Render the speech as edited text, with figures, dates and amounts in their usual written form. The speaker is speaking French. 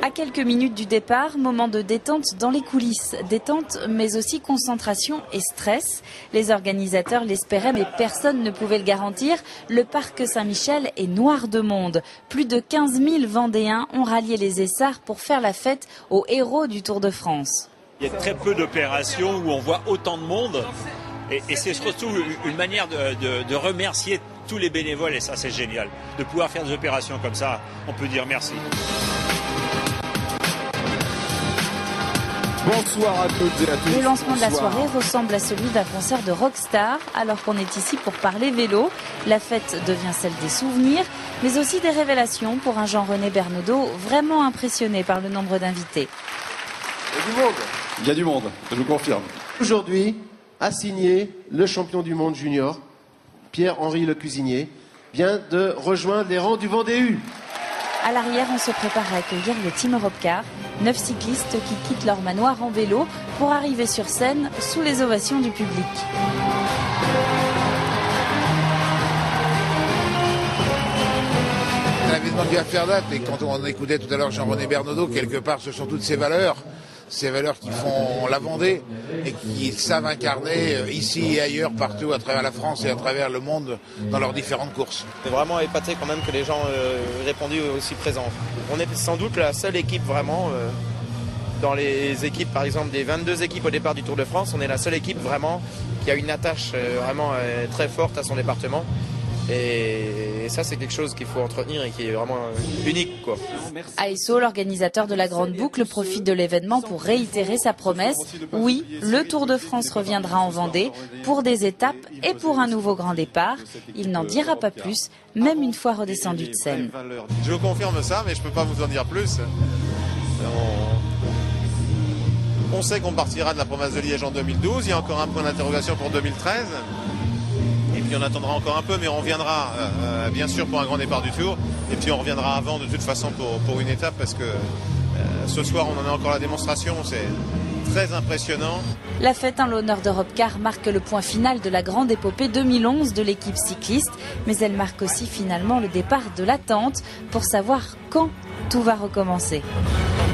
À quelques minutes du départ, moment de détente dans les coulisses. Détente, mais aussi concentration et stress. Les organisateurs l'espéraient, mais personne ne pouvait le garantir. Le parc Saint-Michel est noir de monde. Plus de 15 000 Vendéens ont rallié les Essarts pour faire la fête aux héros du Tour de France. Il y a très peu d'opérations où on voit autant de monde. Et c'est surtout une manière de remercier tous les bénévoles, et ça c'est génial. De pouvoir faire des opérations comme ça, on peut dire merci. Bonsoir à toutes et à tous. Le lancement de la soirée ressemble à celui d'un concert de rockstar, alors qu'on est ici pour parler vélo. La fête devient celle des souvenirs, mais aussi des révélations pour un Jean-René Bernaudot vraiment impressionné par le nombre d'invités. Il y a du monde. Il y a du monde, je vous confirme. Aujourd'hui, a signé le champion du monde junior, Pierre-Henri Le Cuisinier, vient de rejoindre les rangs du Vendée U. À l'arrière, on se prépare à accueillir le Team Europcar, 9 cyclistes qui quittent leur manoir en vélo pour arriver sur scène sous les ovations du public. Un événement qui va faire date, et quand on écoutait tout à l'heure Jean-René Bernaudot, quelque part ce sont toutes ces valeurs qui font la Vendée et qui savent incarner ici et ailleurs, partout à travers la France et à travers le monde dans leurs différentes courses. C'est vraiment épaté quand même que les gens aient répondu aussi présents. On est sans doute la seule équipe vraiment, dans les équipes par exemple des 22 équipes au départ du Tour de France, on est la seule équipe vraiment qui a une attache vraiment très forte à son département. Et ça, c'est quelque chose qu'il faut entretenir et qui est vraiment unique, quoi. ASO, l'organisateur de la Grande Boucle, profite de l'événement pour réitérer sa promesse. Oui, le Tour de France reviendra en Vendée pour des étapes et pour un nouveau grand départ. Il n'en dira pas plus, même une fois redescendu de scène. Je vous confirme ça, mais je ne peux pas vous en dire plus. On sait qu'on partira de la province de Liège en 2012. Il y a encore un point d'interrogation pour 2013. Et puis on attendra encore un peu, mais on reviendra bien sûr pour un grand départ du Tour. Et puis on reviendra avant de toute façon pour une étape, parce que ce soir on en a encore la démonstration, c'est très impressionnant. La fête en l'honneur d'Europcar marque le point final de la grande épopée 2011 de l'équipe cycliste, mais elle marque aussi finalement le départ de l'attente pour savoir quand tout va recommencer.